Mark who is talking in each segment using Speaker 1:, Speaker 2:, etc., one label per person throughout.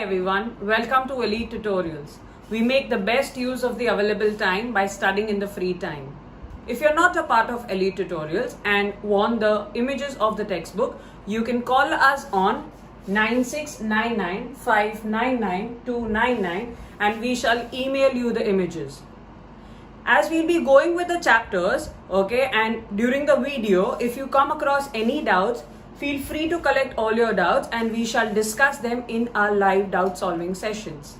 Speaker 1: everyone, welcome to Elite Tutorials. We make the best use of the available time by studying in the free time. If you're not a part of Elite Tutorials and want the images of the textbook, you can call us on 9699599299 and we shall email you the images. As we'll be going with the chapters, okay, and during the video, if you come across any doubts, feel free to collect all your doubts and we shall discuss them in our live doubt solving sessions.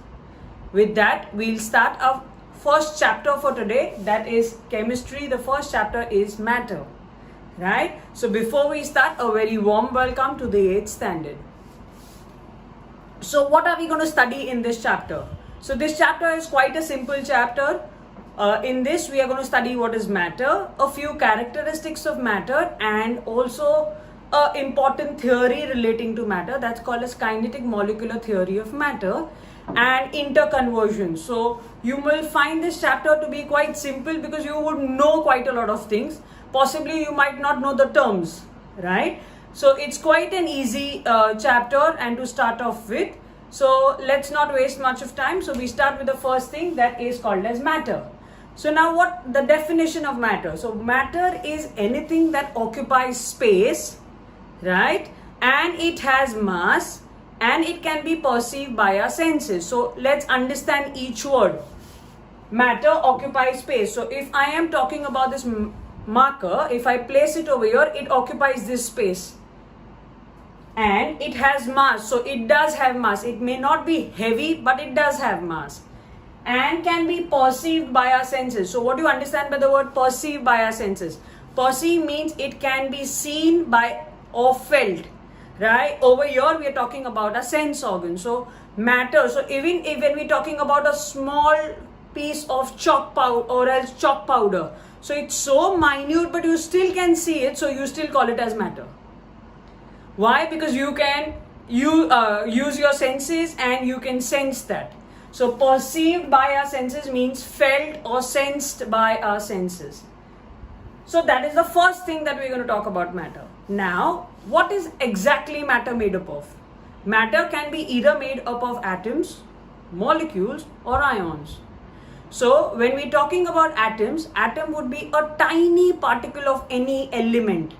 Speaker 1: With that, we'll start our first chapter for today, that is chemistry. The first chapter is matter, right? So before we start, a very warm welcome to the 8th standard. So what are we going to study in this chapter? So this chapter is quite a simple chapter. In this, we are going to study what is matter, a few characteristics of matter, and also an important theory relating to matter that's called as kinetic molecular theory of matter and interconversion. So you will find this chapter to be quite simple because you would know quite a lot of things. Possibly you might not know the terms, right? So it's quite an easy chapter and to start off with. So let's not waste much of time. So we start with the first thing that is called as matter. So now what the definition of matter? So matter is anything that occupies space, right? And it has mass and it can be perceived by our senses. So let's understand each word. Matter occupies space. So if I am talking about this marker, if I place it over here, it occupies this space. And it has mass. So it does have mass. It may not be heavy, but it does have mass. And can be perceived by our senses. So what do you understand by the word perceived by our senses? Perceive means it can be seen by or felt, right? Over here we are talking about a sense organ. So matter. So even if when we're talking about a small piece of chalk powder or else chalk powder, so it's so minute but you still can see it, so you still call it as matter. Why? Because you can use your senses and you can sense that. So perceived by our senses means felt or sensed by our senses. So that is the first thing that we're going to talk about matter. Now, what is exactly matter made up of? Matter can be either made up of atoms, molecules or ions. So when we're talking about atoms, atom would be a tiny particle of any element.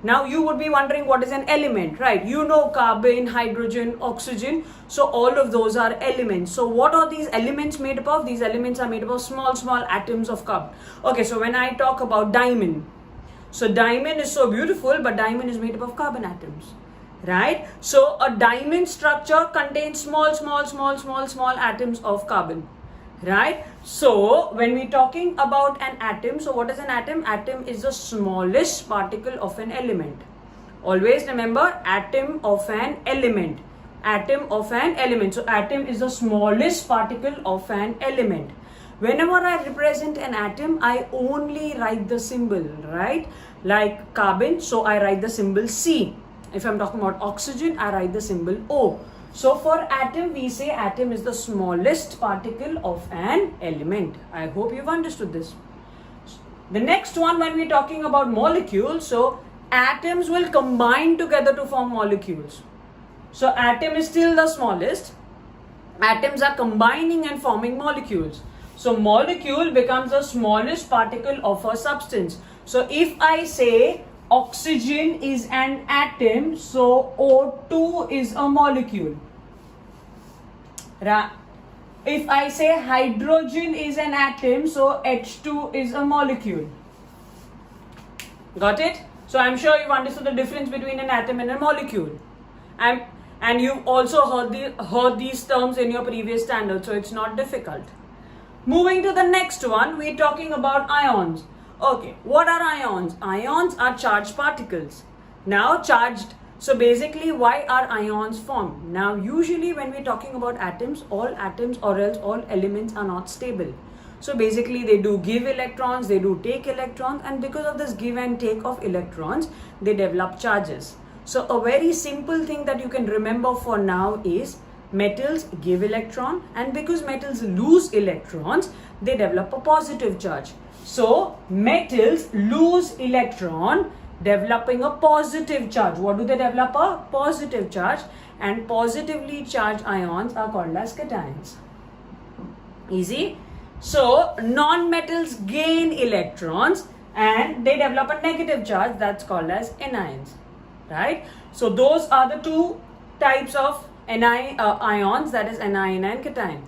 Speaker 1: Now you would be wondering what is an element, right? You know carbon, hydrogen, oxygen. So all of those are elements. So what are these elements made up of? These elements are made up of small atoms of carbon. Okay, so when I talk about diamond, so diamond is so beautiful, but diamond is made up of carbon atoms, right? So a diamond structure contains small atoms of carbon, right? So when we're talking about an atom, so what is an atom? Atom is the smallest particle of an element. Always remember, atom of an element. Atom of an element. So atom is the smallest particle of an element. Whenever I represent an atom, I only write the symbol, right? Like carbon, so I write the symbol C. If I'm talking about oxygen, I write the symbol O. So for atom, we say atom is the smallest particle of an element. I hope you've understood this. The next one, when we're talking about molecules, so atoms will combine together to form molecules. So atom is still the smallest. Atoms are combining and forming molecules. So molecule becomes the smallest particle of a substance. So if I say oxygen is an atom, so O2 is a molecule. If I say hydrogen is an atom, so H2 is a molecule. Got it? So I'm sure you've understood the difference between an atom and a molecule. And you've also heard these terms in your previous standard, so it's not difficult. Moving to the next one, we're talking about ions. Okay, what are ions? Ions are charged particles. Now charged. So basically, why are ions formed? Now usually when we're talking about atoms or else all elements are not stable. So basically they do give electrons, they do take electrons, and because of this give and take of electrons, they develop charges. So a very simple thing that you can remember for now is metals give electron, and because metals lose electrons, they develop a positive charge. So metals lose electron, developing a positive charge. What do they develop? A positive charge. and positively charged ions are called as cations. Easy. So non-metals gain electrons and they develop a negative charge, that's called as anions, right? So those are the two types of ions, that is anion and cation.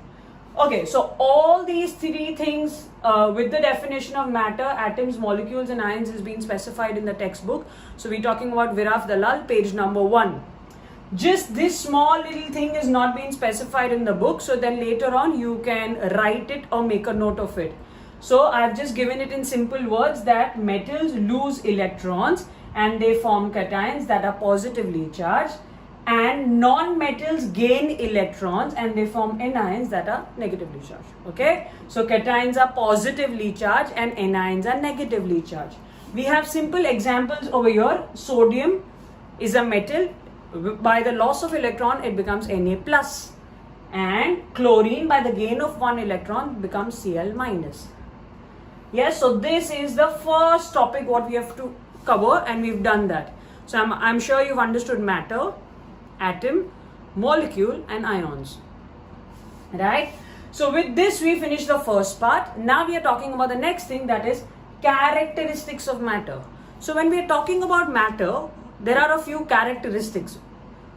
Speaker 1: Okay, so all these three things with the definition of matter, atoms, molecules and ions is being specified in the textbook. So we're talking about Viraf Dalal, page number 1. Just this small little thing is not being specified in the book, so then later on you can write it or make a note of it. So I've just given it in simple words that metals lose electrons and they form cations that are positively charged, and non-metals gain electrons and they form anions that are negatively charged. Okay, so cations are positively charged and anions are negatively charged. We have simple examples over here. Sodium is a metal. By the loss of electron it becomes Na plus, and chlorine by the gain of one electron becomes Cl minus. Yes, so this is the first topic what we have to cover, and we've done that. So I'm sure you've understood matter, atom, molecule and ions, right? So with this we finish the first part. Now we are talking about the next thing, that is characteristics of matter. So when we are talking about matter, there are a few characteristics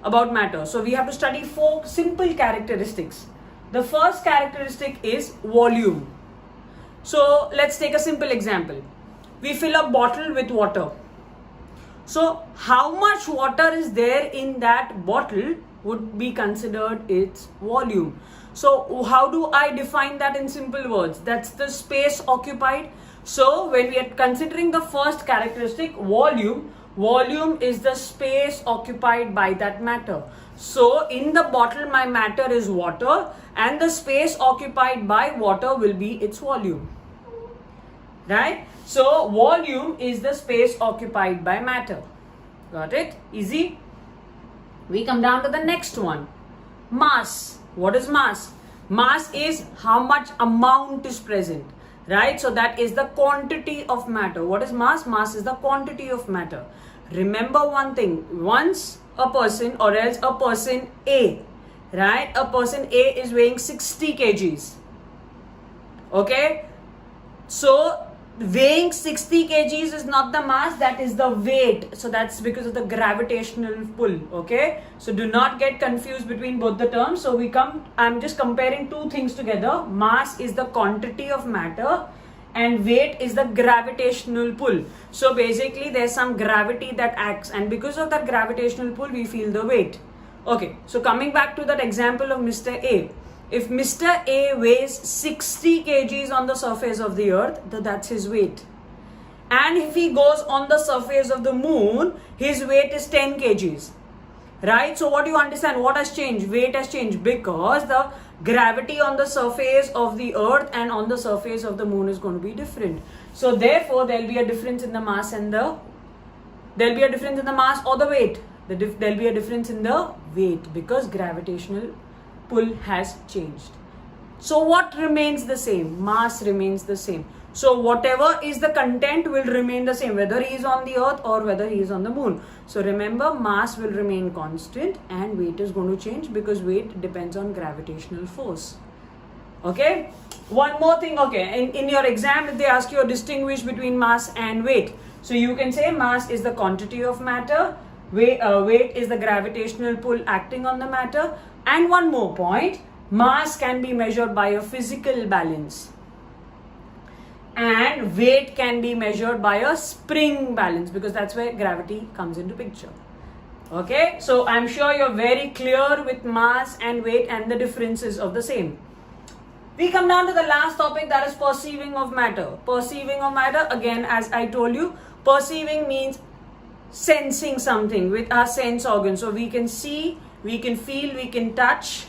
Speaker 1: about matter. So we have to study 4 simple characteristics. The first characteristic is volume. So let's take a simple example. We fill a bottle with water. So how much water is there in that bottle would be considered its volume. So how do I define that in simple words? That's the space occupied. So when we are considering the first characteristic, volume is the space occupied by that matter. So in the bottle my matter is water and the space occupied by water will be its volume, right? So volume is the space occupied by matter. Got it? Easy. We come down to the next one. Mass. What is mass? Mass is how much amount is present, right? So that is the quantity of matter. What is mass? Mass is the quantity of matter. Remember one thing, once a person or else a person A, right? A person A is weighing 60 kgs. Okay? So weighing 60 kgs is not the mass, that is the weight. So that's because of the gravitational pull. Okay? So do not get confused between both the terms. So I'm just comparing two things together. Mass is the quantity of matter and weight is the gravitational pull. So basically there's some gravity that acts, and because of that gravitational pull we feel the weight. Okay, so coming back to that example of Mr. A. If Mr. A weighs 60 kgs on the surface of the earth, that's his weight. And if he goes on the surface of the moon, his weight is 10 kgs. Right? So what do you understand? What has changed? Weight has changed because the gravity on the surface of the earth and on the surface of the moon is going to be different. So therefore there will be a difference in the mass and there'll be a difference in the mass or the weight. There'll be a difference in the weight because gravitational pull has changed. So what remains the same? Mass remains the same. So whatever is the content will remain the same, whether he is on the earth or whether he is on the moon. So remember, mass will remain constant and weight is going to change because weight depends on gravitational force. Okay? One more thing, okay, in your exam if they ask you to distinguish between mass and weight, so you can say mass is the quantity of matter, weight is the gravitational pull acting on the matter, and one more point, mass can be measured by a physical balance and weight can be measured by a spring balance because that's where gravity comes into picture. Okay, so I'm sure you're very clear with mass and weight and the differences of the same. We come down to the last topic, that is perceiving of matter. Perceiving of matter, again as I told you, perceiving means sensing something with our sense organs. So we can see, we can feel, we can touch.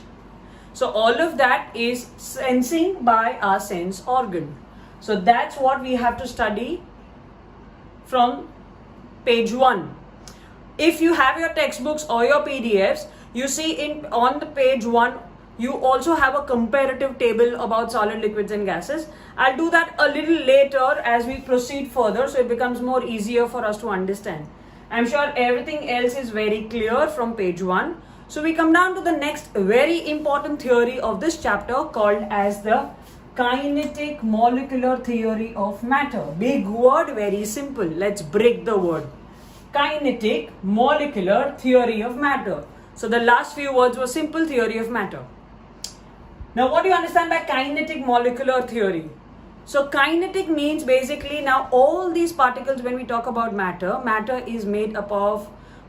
Speaker 1: So all of that is sensing by our sense organ. So that's what we have to study from page 1. If you have your textbooks or your PDFs, you see on the page 1, you also have a comparative table about solid, liquids and gases. I'll do that a little later as we proceed further, so it becomes more easier for us to understand. I'm sure everything else is very clear from page 1. So we come down to the next very important theory of this chapter called as the kinetic molecular theory of matter. Big word, very simple. Let's break the word. Kinetic molecular theory of matter. So the last few words were simple theory of matter. Now what do you understand by kinetic molecular theory? So kinetic means basically now all these particles, when we talk about matter, matter is made up of,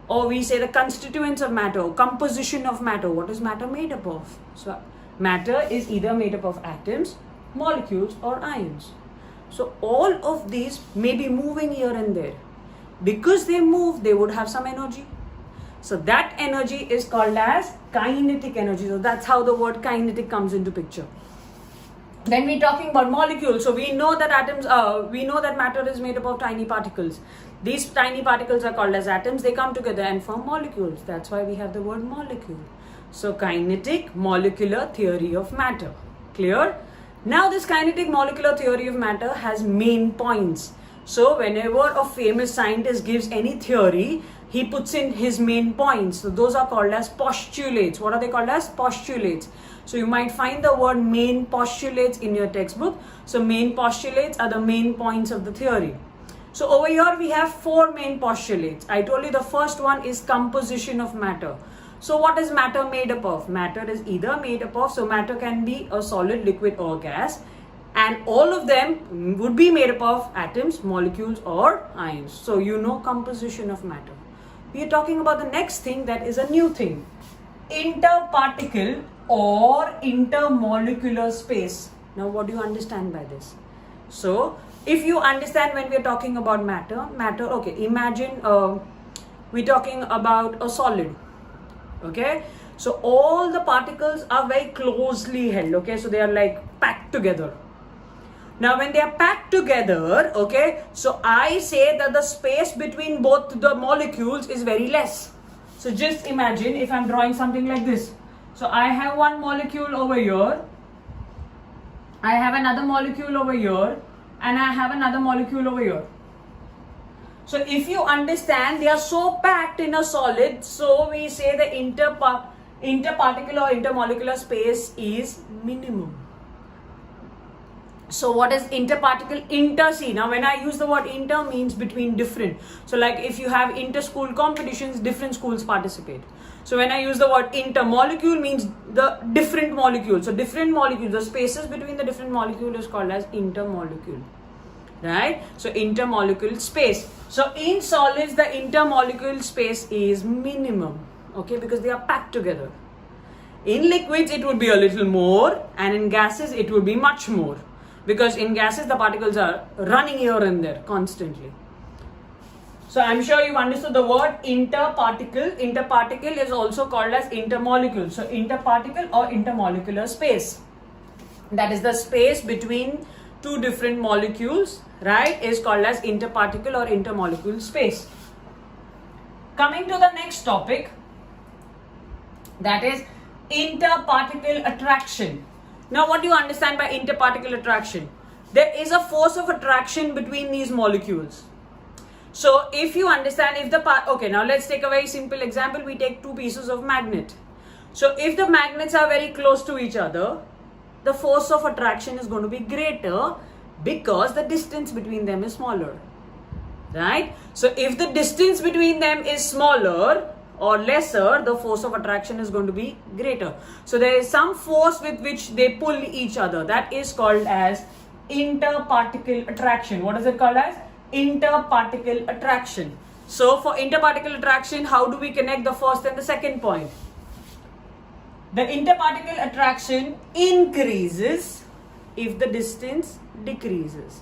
Speaker 1: or we say the constituents of matter, composition of matter. What is matter made up of? So matter is either made up of atoms, molecules or ions. So all of these may be moving here and there. Because they move, they would have some energy. So that energy is called as kinetic energy. So that's how the word kinetic comes into picture. Then we're talking about molecules. So we know that matter is made up of tiny particles. These tiny particles are called as atoms. They come together and form molecules. That's why we have the word molecule. So kinetic molecular theory of matter. Clear? Now this kinetic molecular theory of matter has main points. So whenever a famous scientist gives any theory, he puts in his main points. So those are called as postulates. What are they called as? Postulates. So you might find the word main postulates in your textbook. So main postulates are the main points of the theory. So over here we have 4 main postulates. I told you the first one is composition of matter. So what is matter made up of? Matter is either made up of, so matter can be a solid, liquid or gas. And all of them would be made up of atoms, molecules or ions. So you know composition of matter. We are talking about the next thing that is a new thing. Interparticle or intermolecular space. Now what do you understand by this? So if you understand when we are talking about matter, okay, imagine we're talking about a solid. Okay, so all the particles are very closely held. Okay, so they are like packed together. Now when they are packed together, okay, so I say that the space between both the molecules is very less. So just imagine if I'm drawing something like this. So I have one molecule over here, I have another molecule over here, and I have another molecule over here. So if you understand, they are so packed in a solid, so we say the interparticle or intermolecular space is minimum. So what is interparticle? Inter, see, now when I use the word inter means between different. So like if you have inter-school competitions, different schools participate. So when I use the word intermolecule means the different molecules. So different molecules, the spaces between the different molecules is called as intermolecule. Right? So intermolecule space. So in solids, the intermolecule space is minimum. Okay, because they are packed together. In liquids, it would be a little more, and in gases, it would be much more. Because in gases, the particles are running here and there constantly. So I'm sure you've understood the word interparticle. Interparticle is also called as intermolecule. So interparticle or intermolecular space. That is the space between two different molecules, right, is called as interparticle or intermolecule space. Coming to the next topic, that is interparticle attraction. Now what do you understand by interparticle attraction? There is a force of attraction between these molecules. So if you understand, if the okay, now let's take a very simple example. We take two pieces of magnet. So if the magnets are very close to each other, the force of attraction is going to be greater because the distance between them is smaller, right? So if the distance between them is smaller or lesser, the force of attraction is going to be greater. So there is some force with which they pull each other. That is called as interparticle attraction. What is it called as? Interparticle attraction. So for interparticle attraction, how do we connect the first and the second point? The interparticle attraction increases if the distance decreases.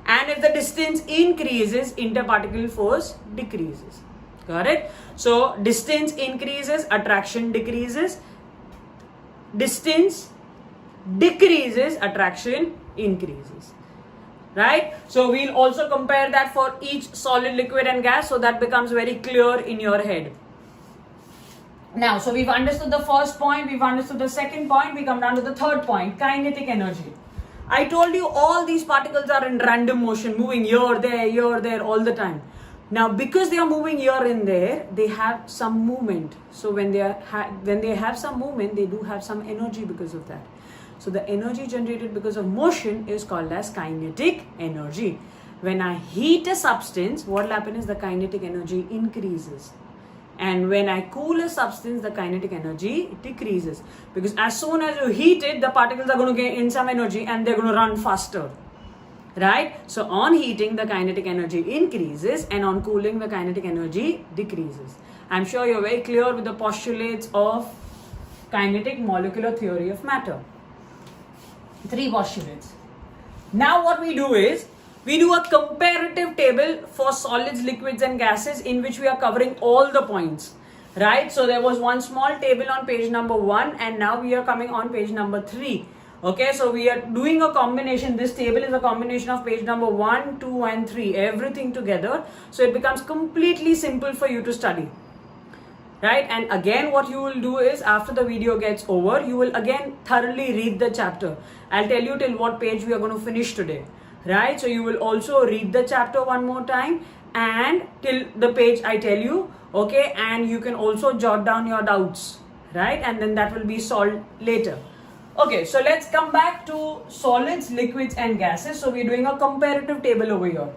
Speaker 1: And if the distance increases, interparticle force decreases. Correct? So distance increases, attraction decreases. Distance decreases, attraction increases. Right? So we'll also compare that for each solid, liquid and gas, so that becomes very clear in your head. Now, so we've understood the first point, we've understood the second point, we come down to the third point, kinetic energy. I told you all these particles are in random motion, moving here, there, all the time. Now, because they are moving here and there, they have some movement. So when they have some movement, they do have some energy because of that. So the energy generated because of motion is called as kinetic energy. When I heat a substance, what will happen is the kinetic energy increases. And when I cool a substance, the kinetic energy decreases. Because as soon as you heat it, the particles are going to gain some energy and they're going to run faster. Right? So on heating, the kinetic energy increases, and on cooling, the kinetic energy decreases. I'm sure you're very clear with the postulates of kinetic molecular theory of matter. 3 postulates. Now what we do is, we do a comparative table for solids, liquids and gases, in which we are covering all the points. Right? So there was one small table on page number 1, and now we are coming on page number 3. Okay, so we are doing a combination. This table is a combination of page number 1, 2 and 3, everything together. So it becomes completely simple for you to study. Right? And again, what you will do is, after the video gets over, you will again thoroughly read the chapter. I'll tell you till what page we are going to finish today. Right? So you will also read the chapter one more time and till the page I tell you. Okay, and you can also jot down your doubts. Right? And then that will be solved later. Okay, so let's come back to solids, liquids and gases. So we're doing a comparative table over here.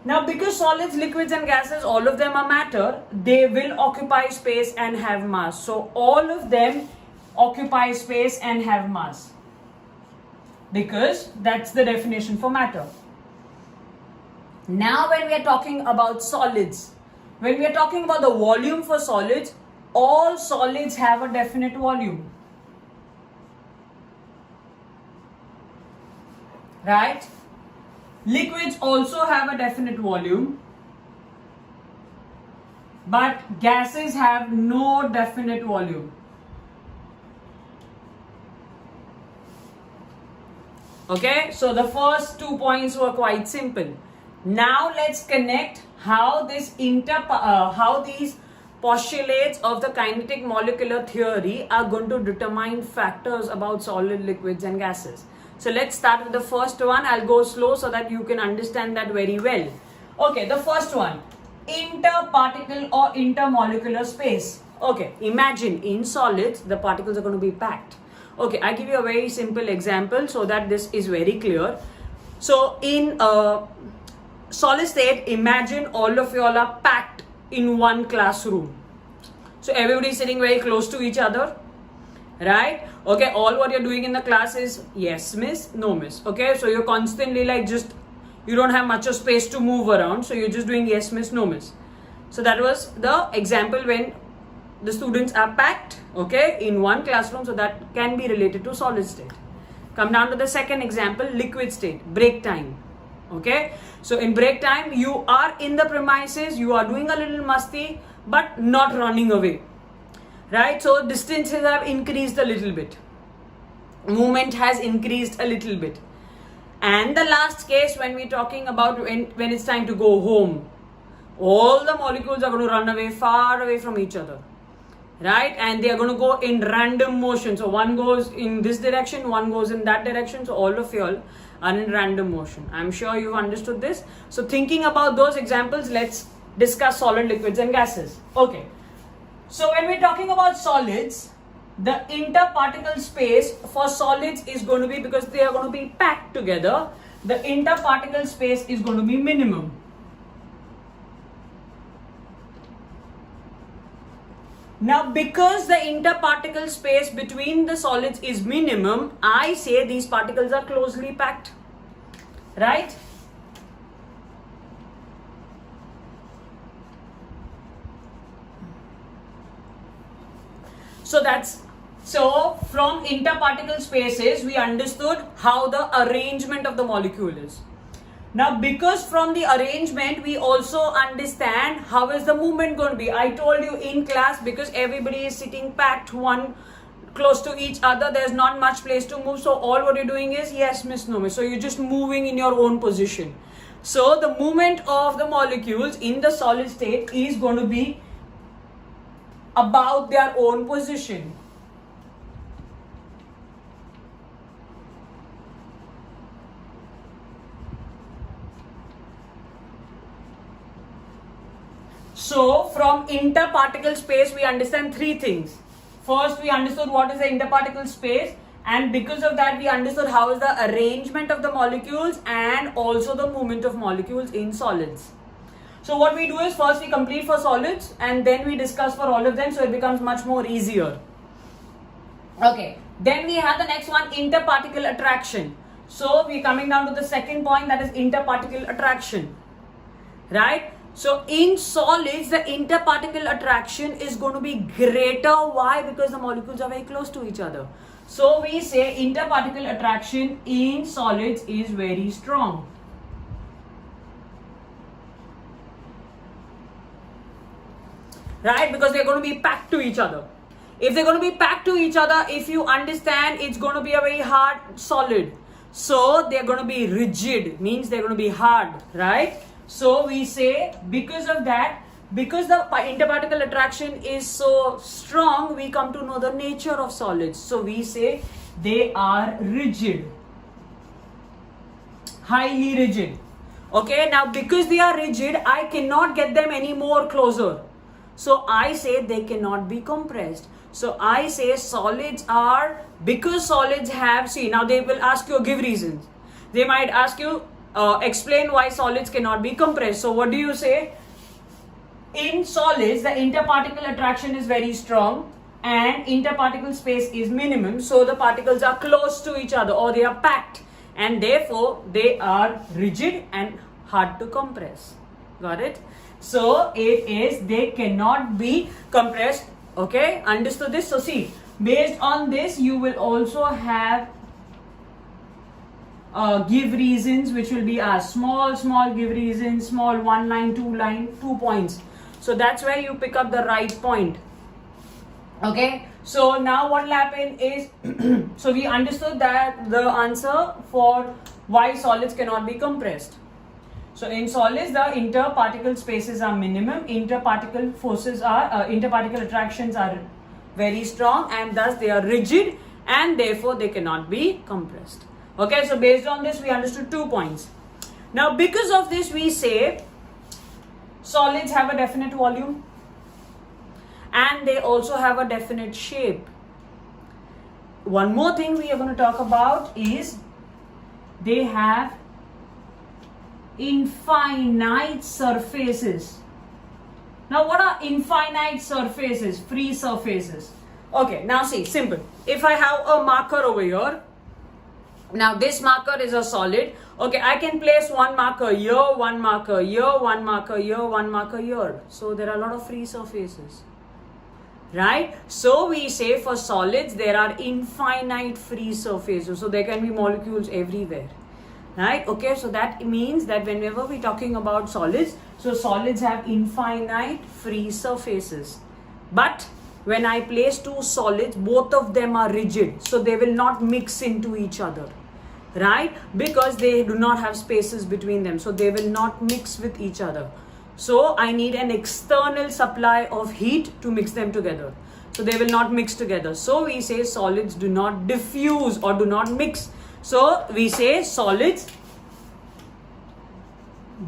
Speaker 1: Now, because solids, liquids and gases, all of them are matter, they will occupy space and have mass. So all of them occupy space and have mass, because that's the definition for matter. Now when we are talking about solids, when we are talking about the volume for solids, all solids have a definite volume. Right? Liquids also have a definite volume, but gases have no definite volume. Okay, so the first 2 points were quite simple. Now let's connect how these postulates of the kinetic molecular theory are going to determine factors about solid, liquids and gases. So let's start with the first one. I'll go slow so that you can understand that very well. Okay, the first one, interparticle or intermolecular space. Okay, imagine in solids, the particles are going to be packed. Okay, I give you a very simple example so that this is very clear. So in solid state, imagine all of you all are packed in one classroom. So everybody is sitting very close to each other. Right? Okay, all what you're doing in the class is yes miss, no miss. Okay, so you're constantly like you don't have much of space to move around, so you're just doing yes miss, no miss. So that was the example when the students are packed, okay, in one classroom. So that can be related to solid state. Come down to the second example, liquid state, break time. Okay, so in break time, you are in the premises, you are doing a little masti, but not running away. Right? So distances have increased a little bit. Movement has increased a little bit. And the last case, when we're talking about when it's time to go home, all the molecules are going to run away, far away from each other. Right? And they are going to go in random motion. So one goes in this direction, one goes in that direction. So all of you all are in random motion. I'm sure you've understood this. So thinking about those examples, let's discuss solid, liquids and gases. Okay. So when we're talking about solids, the interparticle space for solids is going to be, because they are going to be packed together, the interparticle space is going to be minimum. Now, because the interparticle space between the solids is minimum, I say these particles are closely packed. Right? So from interparticle spaces, we understood how the arrangement of the molecule is. Now, because from the arrangement, we also understand how is the movement going to be. I told you in class, because everybody is sitting packed one close to each other, there's not much place to move. So all what you're doing is yes, miss, no, miss. So you're just moving in your own position. So the movement of the molecules in the solid state is going to be about their own position. So from interparticle space, we understand three things. First, we understood what is the interparticle space, and because of that, we understood how is the arrangement of the molecules and also the movement of molecules in solids. So what we do is first we complete for solids and then we discuss for all of them, so it becomes much more easier. Okay, then we have the next one, interparticle attraction. So we're coming down to the second point, that is interparticle attraction, right? So in solids, the interparticle attraction is going to be greater. Why? Because the molecules are very close to each other. So we say interparticle attraction in solids is very strong. Right? Because they're going to be packed to each other. If they're going to be packed to each other, if you understand, it's going to be a very hard solid. So they're going to be rigid, means they're going to be hard, right? So we say because of that, because the interparticle attraction is so strong, we come to know the nature of solids. So we say they are rigid, highly rigid. Okay, now because they are rigid, I cannot get them any more closer. So I say they cannot be compressed. So I say solids are, because solids have, see, now they will ask you, give reasons. They might ask you, explain why solids cannot be compressed. So what do you say? In solids, the interparticle attraction is very strong and interparticle space is minimum. So the particles are close to each other or they are packed, and therefore they are rigid and hard to compress. Got it? So it is, they cannot be compressed. Okay, understood this? So see, based on this, you will also have give reasons, which will be a small give reasons, small 1 line, 2 line, 2 points. So that's where you pick up the right point. Okay, so now what will happen is, so we understood that the answer for why solids cannot be compressed. So in solids, the interparticle spaces are minimum, interparticle forces are, interparticle attractions are very strong, and thus they are rigid and therefore they cannot be compressed. Okay, so based on this, we understood 2 points. Now because of this, we say solids have a definite volume and they also have a definite shape. One more thing we are going to talk about is they have infinite surfaces. Now what are infinite surfaces? Free surfaces. Okay, now see, simple. If I have a marker over here, now this marker is a solid. Okay, I can place one marker here, one marker here, one marker here, one marker here. So there are a lot of free surfaces, right? So we say for solids there are infinite free surfaces. So there can be molecules everywhere. Right? Okay, so that means that whenever we're talking about solids, so solids have infinite free surfaces. But when I place two solids, both of them are rigid, so they will not mix into each other, right? Because they do not have spaces between them, so they will not mix with each other. So I need an external supply of heat to mix them together. So they will not mix together. So we say solids do not diffuse or do not mix. So we say solids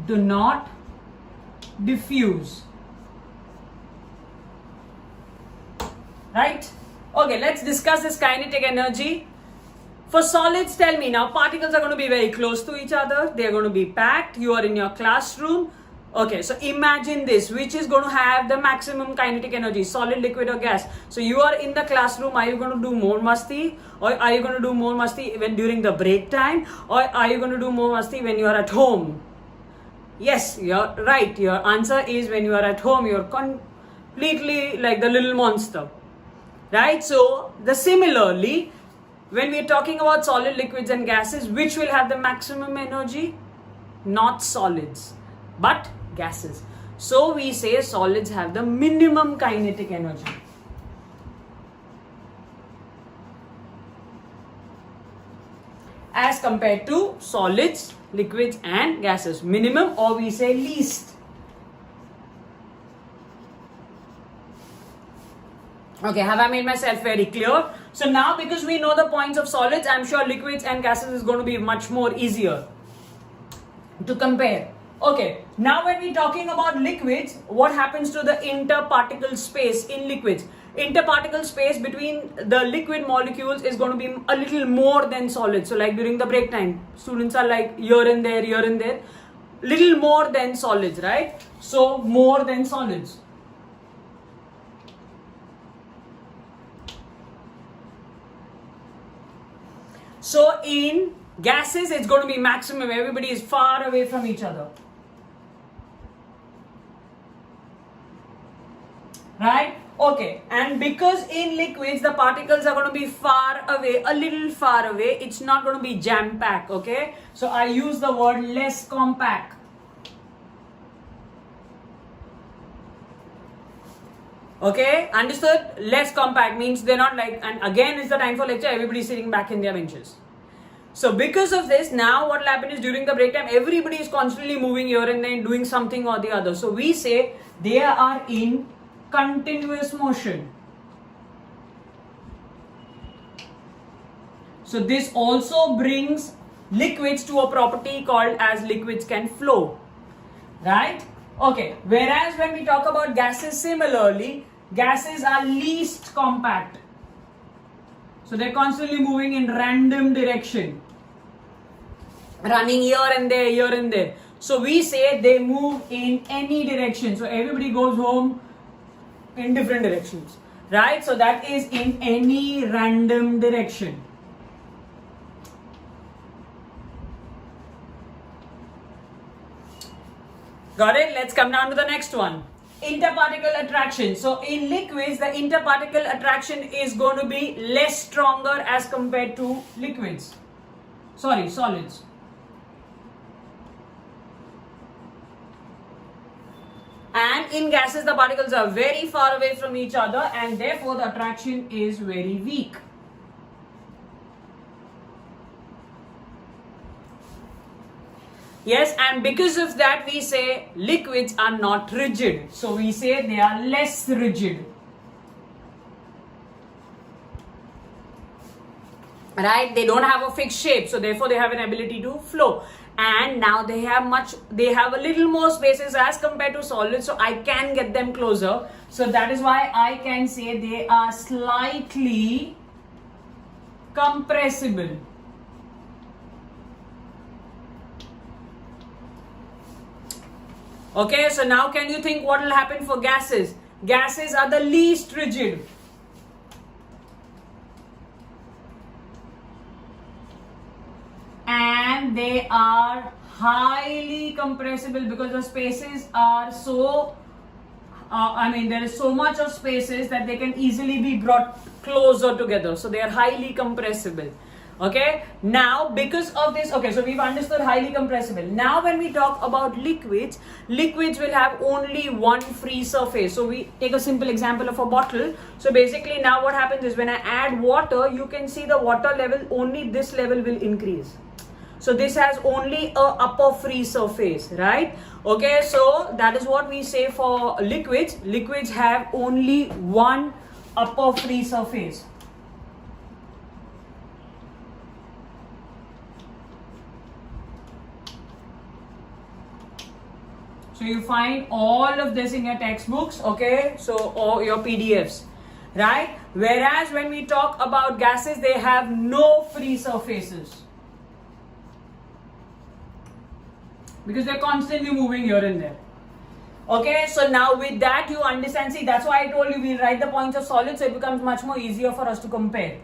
Speaker 1: do not diffuse. Right? Okay, let's discuss this kinetic energy. For solids, tell me now, particles are going to be very close to each other. They are going to be packed. You are in your classroom. Okay, so imagine this, which is going to have the maximum kinetic energy, solid, liquid or gas. So you are in the classroom. Are you going to do more masti, or are you going to do more masti when during the break time, or are you going to do more masti when you are at home? Yes, you're right. Your answer is when you are at home, you're completely like the little monster, right? So similarly, when we're talking about solid, liquids and gases, which will have the maximum energy? Not solids, but gases. So we say solids have the minimum kinetic energy. As compared to solids, liquids and gases. Minimum, or we say least. Okay, have I made myself very clear? So now because we know the points of solids, I'm sure liquids and gases is going to be much more easier to compare. Okay, now when we're talking about liquids, what happens to the interparticle space in liquids? Interparticle space between the liquid molecules is going to be a little more than solid. So like during the break time, students are like here and there, little more than solids, right? So more than solids. So in gases, it's going to be maximum. Everybody is far away from each other. Right? Okay. And because in liquids, the particles are going to be far away, a little far away. It's not going to be jam-packed. Okay? So I use the word less compact. Okay, understood? Less compact means they're not like, and again it's the time for lecture, everybody's sitting back in their benches. So because of this, now what will happen is during the break time, everybody is constantly moving here and then doing something or the other. So we say they are in continuous motion. So this also brings liquids to a property called as liquids can flow. Right? Okay, whereas when we talk about gases, similarly, gases are least compact. So they're constantly moving in random direction. Running here and there. So we say they move in any direction. So everybody goes home in different directions. Right? So that is in any random direction. Got it? Let's come down to the next one. Interparticle attraction. So in liquids, the interparticle attraction is going to be less stronger as compared to liquids. Solids. And in gases, the particles are very far away from each other and therefore the attraction is very weak. Yes, and because of that we say liquids are not rigid. So we say they are less rigid. Right? They don't have a fixed shape, so therefore they have an ability to flow. And now they have a little more spaces as compared to solids, so I can get them closer. So that is why I can say they are slightly compressible. Okay, so now can you think what will happen for gases? Gases are the least rigid. And they are highly compressible because the spaces are so, there is so much of spaces that they can easily be brought closer together. So they are highly compressible. Okay, now because of this, okay, so we've understood highly compressible. Now when we talk about liquids will have only one free surface. So we take a simple example of a bottle. So basically now what happens is when I add water, you can see the water level, only this level will increase. So this has only a upper free surface, right? Okay, so that is what we say for liquids. Liquids have only one upper free surface. So you find all of this in your textbooks, okay? So, or your PDFs, right? Whereas when we talk about gases, they have no free surfaces. Because they're constantly moving here and there. Okay, so now with that you understand, see that's why I told you we'll write the points of solids so it becomes much more easier for us to compare.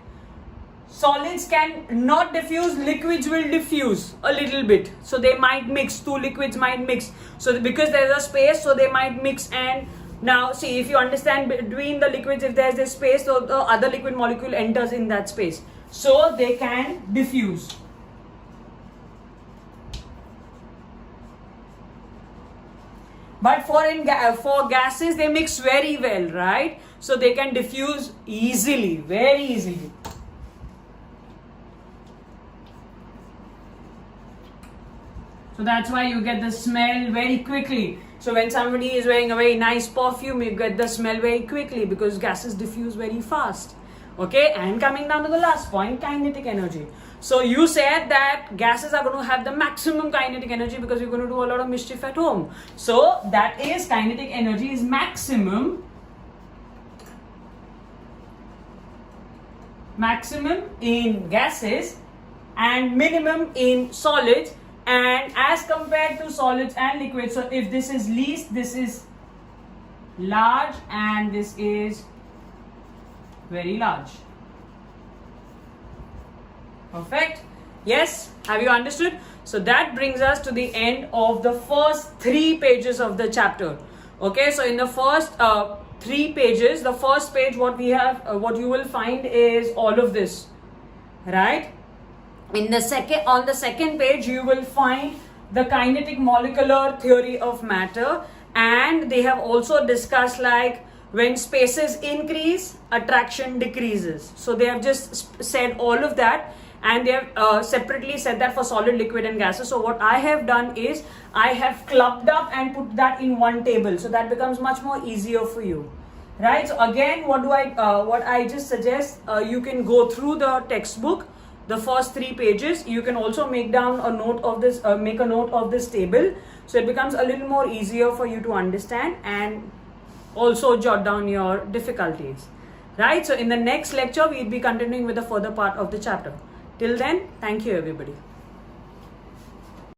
Speaker 1: Solids can not diffuse, liquids will diffuse a little bit. So they might mix, two liquids might mix. So because there's a space, so they might mix. And now see, if you understand between the liquids, if there's this space, so the other liquid molecule enters in that space. So they can diffuse. But for gases, they mix very well, right? So they can diffuse easily, very easily. So that's why you get the smell very quickly. So when somebody is wearing a very nice perfume, you get the smell very quickly because gases diffuse very fast. Okay, and coming down to the last point, kinetic energy. So you said that gases are going to have the maximum kinetic energy because you're going to do a lot of mischief at home. So that is kinetic energy is maximum in gases and minimum in solids, and as compared to solids and liquids. So if this is least, this is large, and this is very large. Perfect. Yes, have you understood? So that brings us to the end of the first 3 pages of the chapter. Okay, so in the first 3 pages, the first page, what we have, what you will find is all of this, right? On the second page, you will find the kinetic molecular theory of matter, and they have also discussed like when spaces increase, attraction decreases. So they have just said all of that, and they have separately said that for solid, liquid and gases. So what I have done is I have clubbed up and put that in one table, so that becomes much more easier for you, right? So again, what I just suggest, you can go through the textbook, the first 3 pages. You can also make down a note of this, make a note of this table, so it becomes a little more easier for you to understand, and also jot down your difficulties, right? So in the next lecture, we'll be continuing with the further part of the chapter. Till then, thank you everybody.